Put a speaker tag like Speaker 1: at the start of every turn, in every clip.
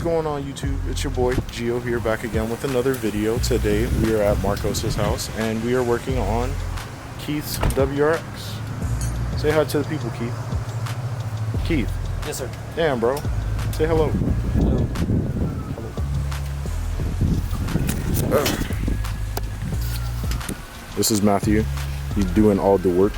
Speaker 1: What's going on YouTube? It's your boy Gio here, back again with another video. Today we are at Marcos's house and we are working on Keith's WRX. Say hi to the people, Keith. Keith.
Speaker 2: Yes, sir.
Speaker 1: Damn, bro. Say hello.
Speaker 2: Hello.
Speaker 1: This is Matthew. He's doing all the work.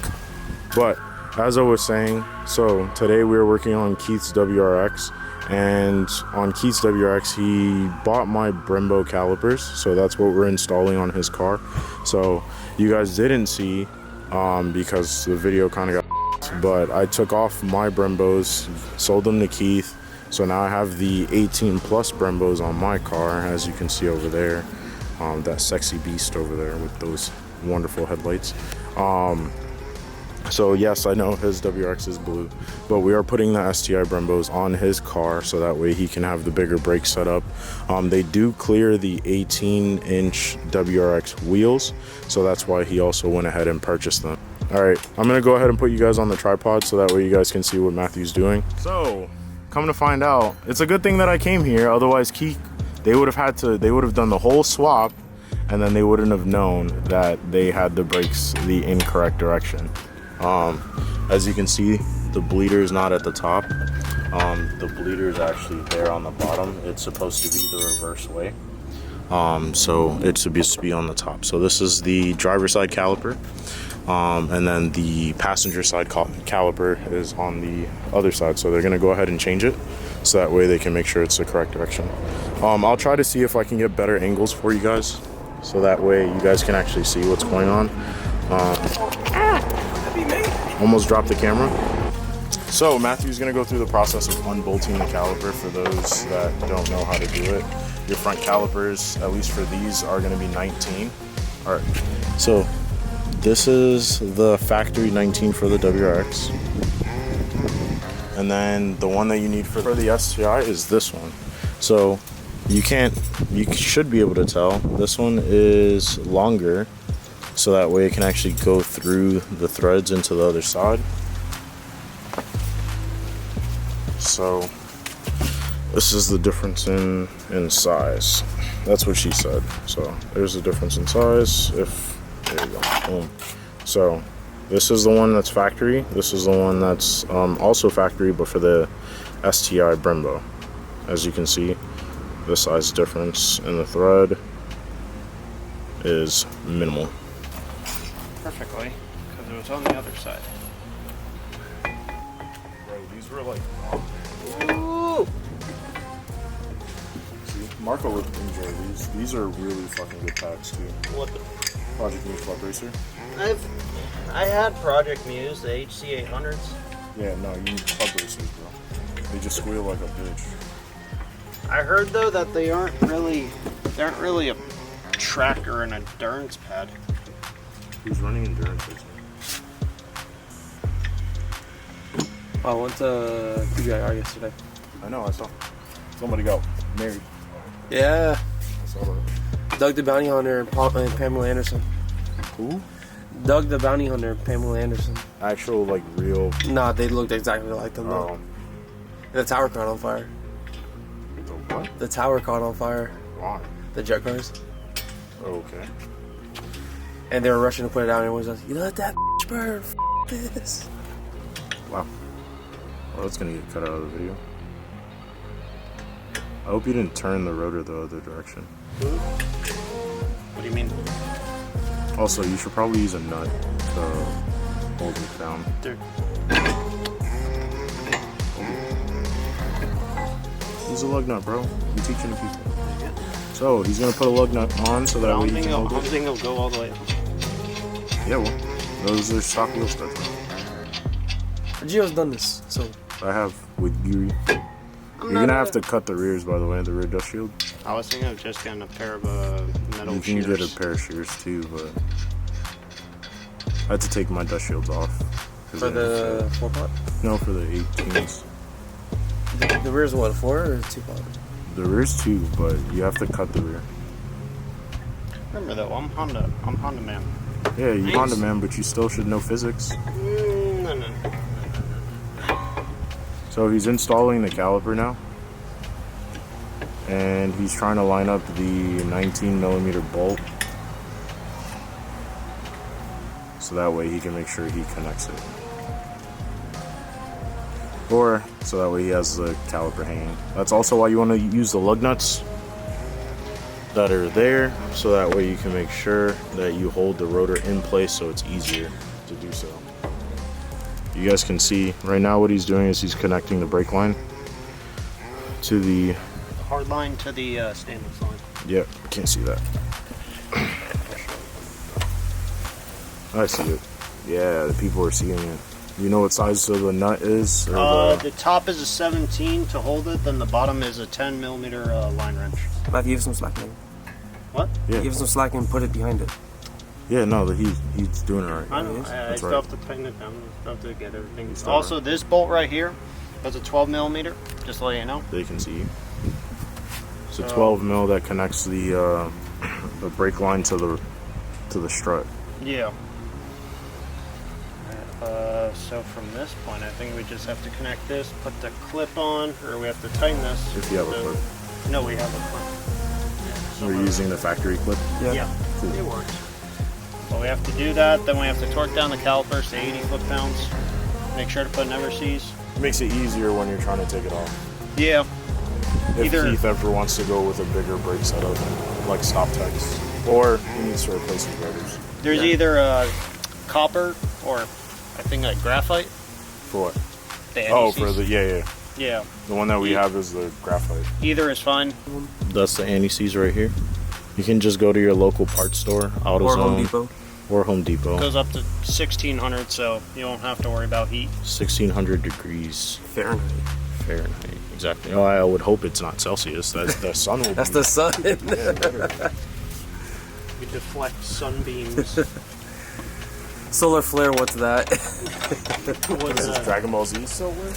Speaker 1: But as I was saying, so today we are working on Keith's WRX, and on Keith's WRX he bought my brembo calipers, so that's what we're installing on his car. So you guys didn't see because the video kind of got but I took off my brembos, sold them to Keith, so now I have the 18 plus brembos on my car, as you can see over there, that sexy beast over there with those wonderful headlights. So yes, I know his WRX is blue, but we are putting the STI brembos on his car so that way he can have the bigger brake setup. They do clear the 18-inch WRX wheels, so that's why he also went ahead and purchased them. All right, I'm gonna go ahead and put you guys on the tripod so that way you guys can see what Matthew's doing. So, come to find out, it's a good thing that I came here. Otherwise, Keith, they would have done the whole swap, and then they wouldn't have known that they had the brakes the incorrect direction. As you can see, the bleeder is not at the top. The bleeder is actually there on the bottom. It's supposed to be the reverse way. So it's supposed to be on the top. So this is the driver's side caliper. And then the passenger side caliper is on the other side. So they're gonna go ahead and change it, so that way they can make sure it's the correct direction. I'll try to see if I can get better angles for you guys, so that way you guys can actually see what's going on. Almost dropped the camera. So Matthew's gonna go through the process of unbolting the caliper for those that don't know how to do it. Your front calipers, at least for these, are gonna be 19. All right, so this is the factory 19 for the WRX. And then the one that you need for the STI is this one. So you should be able to tell, this one is longer, so that way it can actually go through the threads into the other side. So this is the difference in size. That's what she said. So there's the difference in size. There you go. Boom. So this is the one that's factory. This is the one that's also factory, but for the STI brembo. As you can see, the size difference in the thread is minimal.
Speaker 2: Perfectly, because it was on the other side.
Speaker 1: Bro, these were like...
Speaker 2: Ooh.
Speaker 1: See, Marco would enjoy these. These are really fucking good packs too.
Speaker 2: What the?
Speaker 1: Project Muse Club Racer.
Speaker 2: I had Project Muse, the HC800s.
Speaker 1: Yeah, no, you need Club Racers, bro. They just squeal like a bitch.
Speaker 2: I heard though that they aren't really a track or an endurance pad.
Speaker 1: Who's running endurance racing?
Speaker 3: I went to IBR yesterday.
Speaker 1: I know, I saw. Somebody got married.
Speaker 3: Yeah.
Speaker 1: I saw that.
Speaker 3: Doug the Bounty Hunter and Pamela Anderson.
Speaker 1: Who?
Speaker 3: Doug the Bounty Hunter and Pamela Anderson.
Speaker 1: Actual, like, real...
Speaker 3: Nah, they looked exactly like them though. And the tower caught on fire.
Speaker 1: The what?
Speaker 3: The tower caught on fire.
Speaker 1: Why?
Speaker 3: The jet cars.
Speaker 1: Oh, okay.
Speaker 3: And they were rushing to put it out, and everyone's like, you let that burn, this.
Speaker 1: Wow. Well, that's gonna get cut out of the video. I hope you didn't turn the rotor the other direction.
Speaker 2: What do you mean?
Speaker 1: Also, you should probably use a nut to hold it down.
Speaker 2: Dude.
Speaker 1: Use a lug nut, bro. I'm teaching the people. So, he's gonna put a lug nut on so that way you can hold it.
Speaker 2: I don't think it'll go all the way up.
Speaker 1: Yeah, well, those are stock wheel studs.
Speaker 3: Gio's done this, so.
Speaker 1: I have with Yuri. You're gonna have to cut the rears, by the way, the rear dust shield.
Speaker 2: I was thinking of just getting a pair of metal shears.
Speaker 1: You can get a pair of shears too, but I had to take my dust shields off.
Speaker 3: For the 4-pot?
Speaker 1: No, for the 18s.
Speaker 3: The rear's what, 4 or 2-pot?
Speaker 1: The rear's 2, but you have to cut the rear.
Speaker 2: Remember though, I'm Honda man.
Speaker 1: Yeah, you Honda man, but you still should know physics.
Speaker 2: No.
Speaker 1: So he's installing the caliper now. and he's trying to line up the 19mm bolt so that way he can make sure he connects it, or so that way he has the caliper hanging. That's also why you want to use the lug nuts that are there, so that way you can make sure that you hold the rotor in place so it's easier to do so. You guys can see right now what he's doing is he's connecting the brake line to the
Speaker 2: hard line to the stainless line.
Speaker 1: Yep, can't see that. I see it. Yeah, the people are seeing it. You know what size the nut is? Or
Speaker 2: the top is a 17 to hold it, then the bottom is a 10mm line wrench.
Speaker 3: But give some slack, man.
Speaker 2: What?
Speaker 1: Yeah.
Speaker 3: Give some slack and put it behind it.
Speaker 1: Yeah, no, he's doing it right.
Speaker 2: I know. I
Speaker 1: That's
Speaker 2: still
Speaker 1: right.
Speaker 2: have to tighten it down. I still have to get everything. Also, this bolt right here, that's a 12mm. Just to let you know.
Speaker 1: They can see you. It's a 12mm that connects the brake line to the strut.
Speaker 2: Yeah. So from this point, I think we just have to connect this, put the clip on, or we have to tighten this.
Speaker 1: If you have a clip.
Speaker 2: No, we have a clip.
Speaker 1: We're using the factory clip.
Speaker 2: Yeah.
Speaker 1: Cool.
Speaker 2: It works. But we have to do that. Then we have to torque down the calipers to 80 foot-pounds. Make sure to put never sees.
Speaker 1: It makes it easier when you're trying to take it off.
Speaker 2: Yeah.
Speaker 1: If
Speaker 2: Either-
Speaker 1: Keith ever wants to go with a bigger brake setup, like stop text, or he needs to replace his rotors.
Speaker 2: There's either a copper or I think like graphite.
Speaker 1: For what?
Speaker 2: The
Speaker 1: Oh,
Speaker 2: anti-seize.
Speaker 1: for the yeah.
Speaker 2: Yeah.
Speaker 1: The one that we have is the graphite.
Speaker 2: Either is fine.
Speaker 1: That's the anti-seize right here. You can just go to your local parts store, AutoZone,
Speaker 3: Or Home Depot.
Speaker 1: or Home Depot.
Speaker 2: Goes up to 1600, so you won't have to worry about heat.
Speaker 1: 1600 degrees
Speaker 3: Fahrenheit.
Speaker 1: Fahrenheit. Exactly. Oh, I would hope it's not Celsius. That's the sun will
Speaker 3: That's
Speaker 1: be.
Speaker 3: the sun.
Speaker 2: We deflect sunbeams.
Speaker 3: Solar flare, what's that?
Speaker 1: What is this, Dragon Ball Z silver?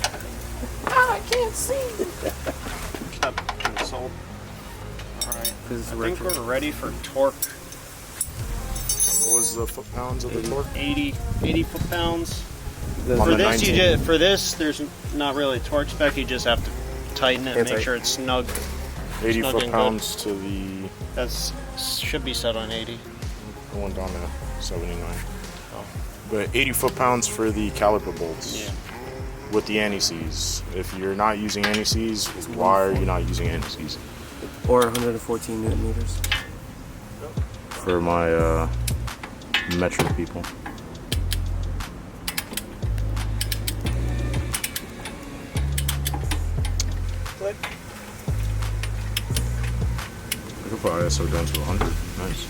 Speaker 3: I can't see.
Speaker 2: Console. Alright.
Speaker 3: Because
Speaker 2: I think we're ready for torque.
Speaker 1: What was the foot-pounds of the torque?
Speaker 2: 80 foot-pounds.
Speaker 1: On
Speaker 2: For
Speaker 1: the
Speaker 2: this,
Speaker 1: 19.
Speaker 2: there's not really a torque spec. You just have to tighten it, make sure it's snug.
Speaker 1: 80
Speaker 2: Snug and
Speaker 1: foot-pounds to the...
Speaker 2: That's should be set on 80.
Speaker 1: It went down to 79.
Speaker 2: Oh.
Speaker 1: But 80 foot-pounds for the caliper bolts.
Speaker 2: Yeah.
Speaker 1: With the anti-seize. If you're not using anti-seize, why are you not using anti-seize?
Speaker 3: Or 114 newton meters.
Speaker 1: For my metric people.
Speaker 2: Click.
Speaker 1: I could put ISO down to 100. Nice.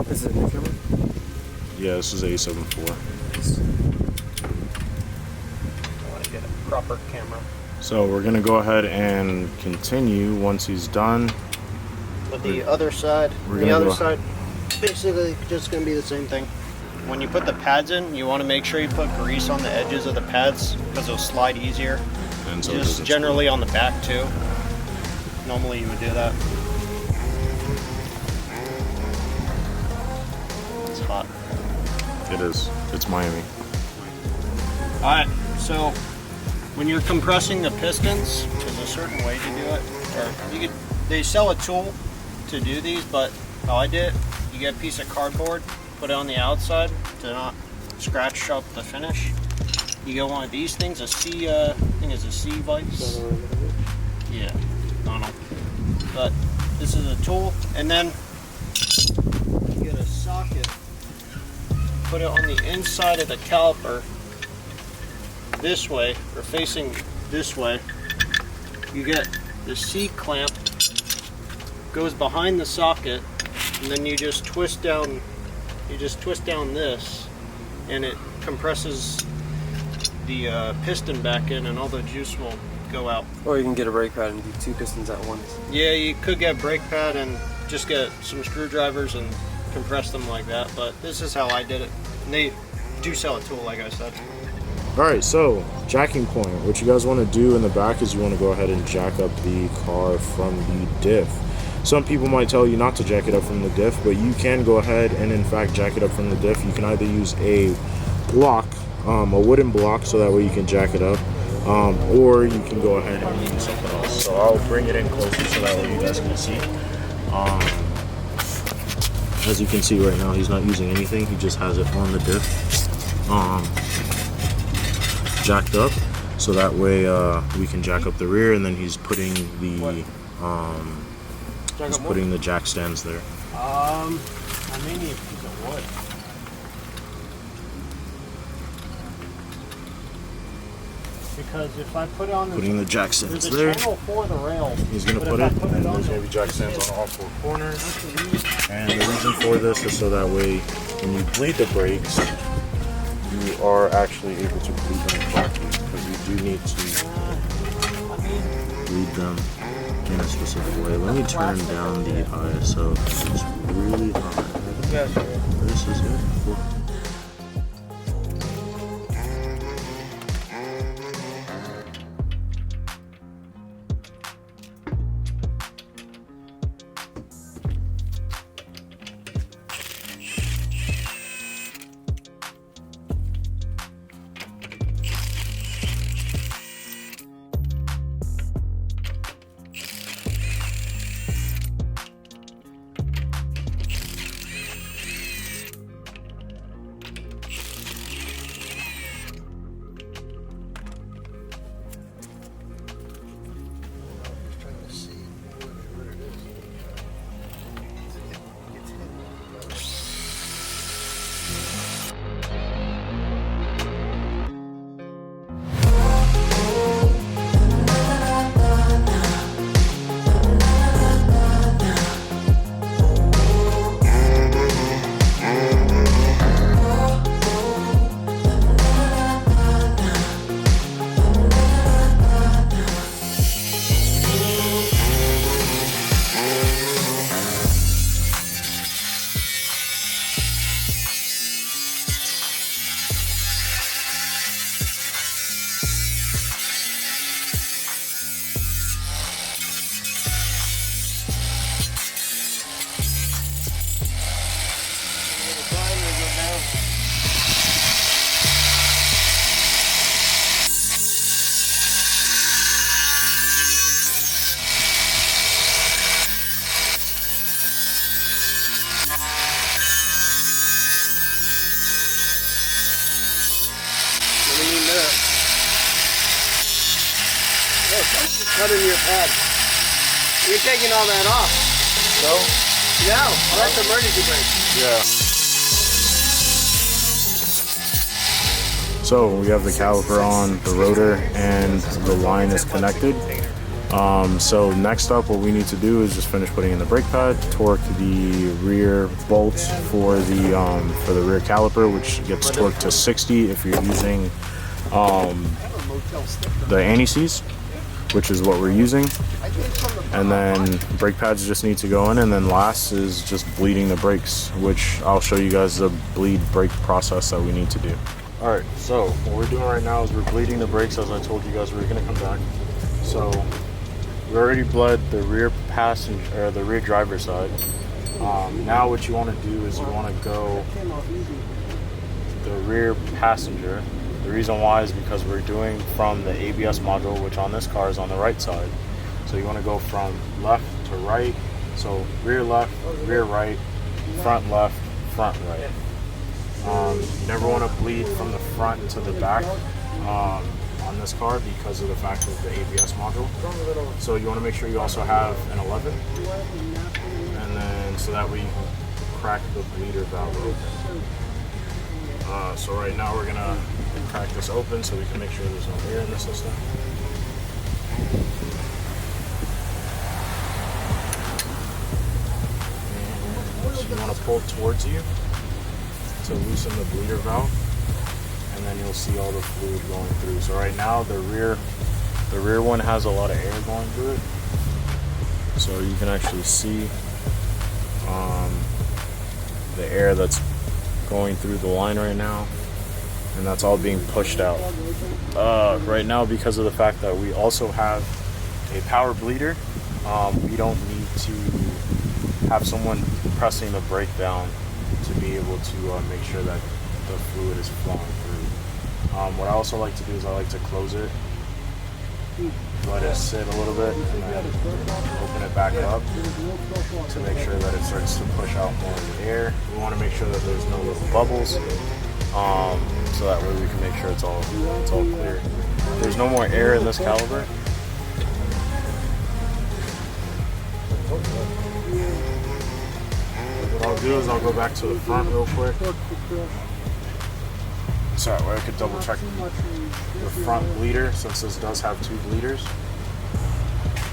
Speaker 3: This is a new camera?
Speaker 1: Yeah, this is A74.
Speaker 2: I want to get a proper camera.
Speaker 1: So we're gonna go ahead and continue once he's done.
Speaker 2: But the other side, basically just going to be the same thing. When you put the pads in, you want to make sure you put grease on the edges of the pads because they'll slide easier.
Speaker 1: And so it
Speaker 2: Just
Speaker 1: doesn't
Speaker 2: generally on the back too. Normally you would do that. It's hot.
Speaker 1: It is. It's Miami.
Speaker 2: Alright, so when you're compressing the pistons, there's a certain way to do it. Or you could, they sell a tool to do these, but how I did it, you get a piece of cardboard, put it on the outside to not scratch up the finish. You get one of these things, a C, I think it's a C vise. Yeah, I don't know. But this is a tool, and then you get a socket, put it on the inside of the caliper this way, or facing this way. You get the C clamp, goes behind the socket, and then you just twist down this, and it compresses the piston back in, and all the juice will go out.
Speaker 3: Or you can get a brake pad and do two pistons at once.
Speaker 2: Yeah, you could get a brake pad and just get some screwdrivers and compress them like that, but this is how I did it. And they do sell a tool, like I said.
Speaker 1: Alright, so jacking point. What you guys want to do in the back is you want to go ahead and jack up the car from the diff. Some people might tell you not to jack it up from the diff, but you can go ahead and in fact jack it up from the diff. You can either use a block, a wooden block, so that way you can jack it up, or you can go ahead and use something else. So I'll bring it in closer so that way you guys can see. As you can see right now, he's not using anything. He just has it on the diff, jacked up, so that way we can jack up the rear, and then he's putting the jack stands there.
Speaker 2: I may need a piece of wood. Because if I put on
Speaker 1: putting the jack stands
Speaker 2: there's a
Speaker 1: there,
Speaker 2: channel for the rail,
Speaker 1: he's going to put it, and then there's going to be jack stands on all four corners. And the reason for this is so that way when you bleed the brakes, you are actually able to bleed them correctly, because you do need to bleed them in a specific way. Let me turn down the ISO. It's really high. This is it.
Speaker 2: Cutting your pad. You're taking all that off.
Speaker 1: No?
Speaker 2: No, that's emergency brake.
Speaker 1: Yeah. So we have the caliper on, the rotor, and the line is connected. So next up, what we need to do is just finish putting in the brake pad, torque the rear bolts for the rear caliper, which gets torqued to 60 if you're using the anti-seize, which is what we're using. And then brake pads just need to go in, and then last is just bleeding the brakes, which I'll show you guys the bleed brake process that we need to do. All right, so what we're doing right now is we're bleeding the brakes, as I told you guys we were gonna come back. So we already bled the rear passenger, or the rear driver's side. Now what you want to do is you want to go the rear passenger. The reason why is because we're doing from the ABS module, which on this car is on the right side. So you want to go from left to right. So rear left, rear right, front left, front right. You never want to bleed from the front to the back on this car because of the fact of the ABS module. So you want to make sure you also have an 11, and then so that way you can crack the bleeder valve open. So right now we're gonna crack this open so we can make sure there's no air in the system. And so you want to pull towards you to loosen the bleeder valve, and then you'll see all the fluid going through. So right now the rear one has a lot of air going through it, so you can actually see the air that's going through the line right now, and that's all being pushed out right now. Because of the fact that we also have a power bleeder, we don't need to have someone pressing the brake down to be able to make sure that the fluid is flowing through. What I also like to do is I like to close it let it sit a little bit, and then open it back up to make sure that it starts to push out more of the air. We want to make sure that there's no little bubbles, so that way we can make sure it's all clear. There's no more air in this caliper. What I'll do is I'll go back to the front real quick, so that way I could double check the front bleeder, since this does have 2 bleeders,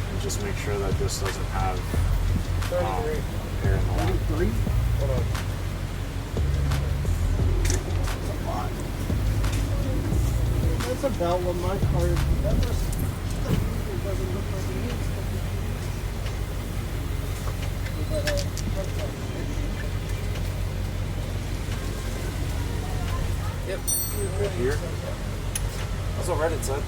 Speaker 1: and just make sure that this doesn't have air in the line.
Speaker 2: That's about what my car is. That doesn't look like it needs.
Speaker 3: Yep.
Speaker 1: Right here.
Speaker 3: That's what Reddit said.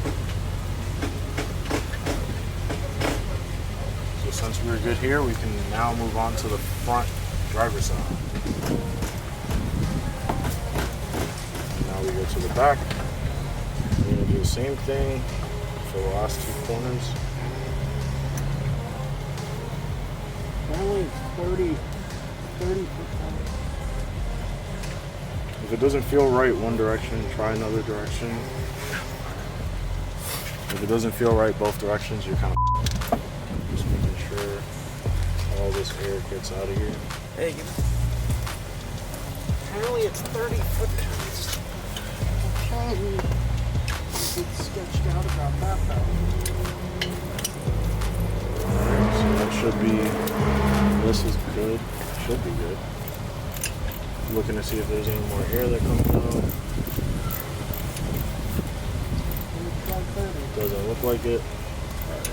Speaker 1: So since we're good here, we can now move on to the front driver's side. And now we go to the back. We're going to do the same thing for the last 2 corners.
Speaker 2: Only 30%.
Speaker 1: If it doesn't feel right one direction, try another direction. If it doesn't feel right both directions, you're kind of just making sure all this air gets out of here.
Speaker 3: Hey, give me.
Speaker 2: Apparently it's 30 foot-pounds. Okay. It's sketched out about that though.
Speaker 1: Alright, so that should be, this is good, should be good. Looking to see if there's any more air that comes out. Doesn't look like it. Alright.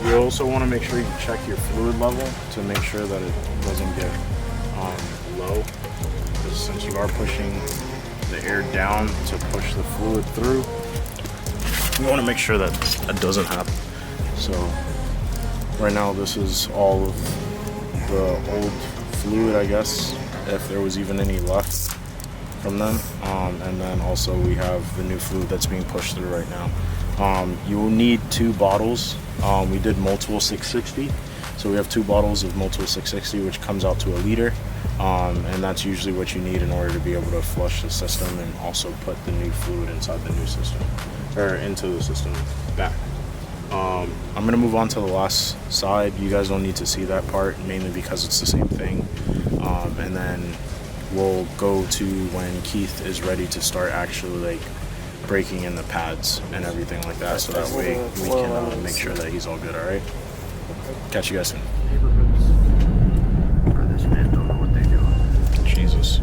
Speaker 1: You also want to make sure you check your fluid level to make sure that it doesn't get low. Because since you are pushing the air down to push the fluid through, you want to make sure that that doesn't happen. So right now this is all of the old fluid, I guess, if there was even any left from them, and then also we have the new fluid that's being pushed through right now. You will need 2 bottles. We did multiple 660, so we have 2 bottles of multiple 660, which comes out to a liter. And that's usually what you need in order to be able to flush the system and also put the new fluid inside the new system, or into the system back. I'm gonna move on to the last side. You guys don't need to see that part, mainly because it's the same thing. And then we'll go to when Keith is ready to start actually like breaking in the pads and everything like that, so that way we can make sure that he's all good. All right. Catch you guys soon. Jesus.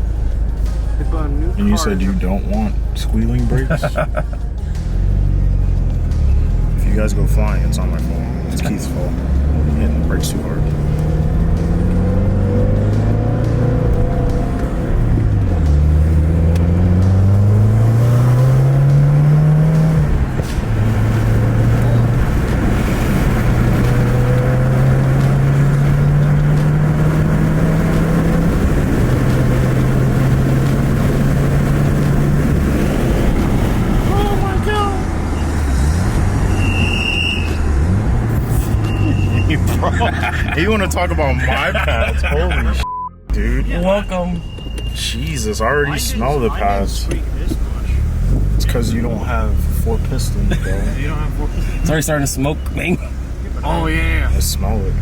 Speaker 1: And you said you don't want squealing brakes? If you guys go flying, it's not my fault. It's Keith's fault. Hitting the brakes too hard. You want to talk about my pads? Holy shit, dude.
Speaker 3: You're welcome.
Speaker 1: Jesus, I already smell the pads. It's because you don't have 4 pistons, bro.
Speaker 2: You don't have 4 pistons?
Speaker 3: It's already starting to smoke, man.
Speaker 2: Oh, yeah.
Speaker 1: I smell it.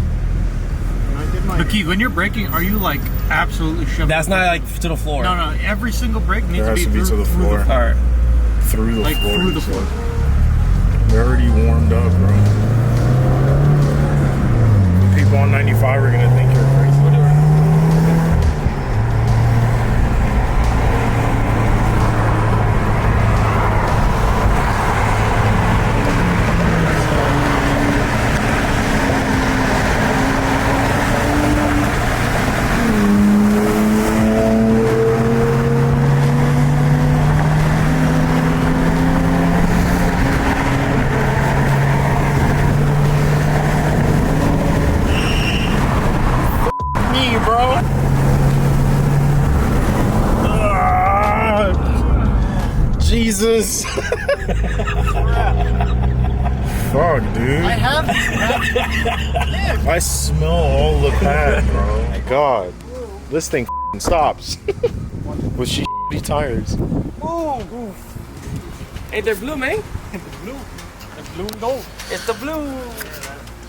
Speaker 2: But Keith, when you're braking, are you like absolutely shoving?
Speaker 3: That's not like to the floor.
Speaker 2: No, no. Every single brake needs
Speaker 1: There has
Speaker 2: to be
Speaker 1: to the floor.
Speaker 3: All right.
Speaker 1: Through the
Speaker 2: Like
Speaker 1: floor.
Speaker 2: through the floor.
Speaker 1: They're already warmed up, bro. People on 95 are gonna think you're crazy. Jesus. Fuck, dude.
Speaker 2: I have these.
Speaker 1: I smell all the pad, bro. My God. This thing stops. With shitty tires.
Speaker 2: Ooh.
Speaker 3: Hey, they're blue, man.
Speaker 2: Blue. It's blue and gold.
Speaker 3: It's the blue.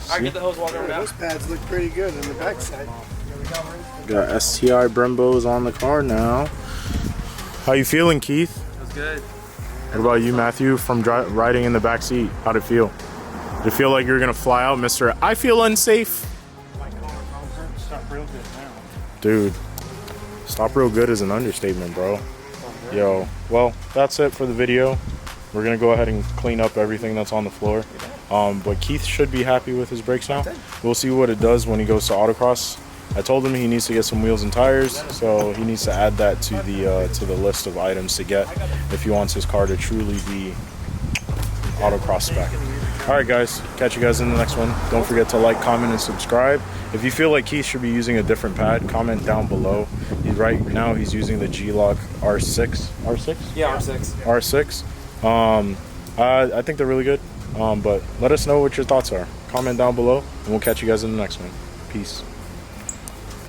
Speaker 3: I get the hose walker now.
Speaker 4: Those pads look pretty good on the backside.
Speaker 1: Got STI brembos on the car now. How you feeling, Keith?
Speaker 3: That's good.
Speaker 1: What about you, Matthew, from riding in the back seat? How'd it feel? Did it feel like you're gonna fly out, Mr. I feel unsafe?
Speaker 4: My car stop real good now.
Speaker 1: Dude, stop real good is an understatement, bro. Yo, well, that's it for the video. We're gonna go ahead and clean up everything that's on the floor. But Keith should be happy with his brakes now. We'll see what it does when he goes to autocross. I told him he needs to get some wheels and tires, so he needs to add that to the list of items to get if he wants his car to truly be autocross spec. All right, guys, catch you guys in the next one. Don't forget to like, comment, and subscribe. If you feel like Keith should be using a different pad, comment down below. Right now he's using the G-Lock R6. R6?
Speaker 3: Yeah, R6.
Speaker 1: R6. I think they're really good. But let us know what your thoughts are. Comment down below, and we'll catch you guys in the next one. Peace.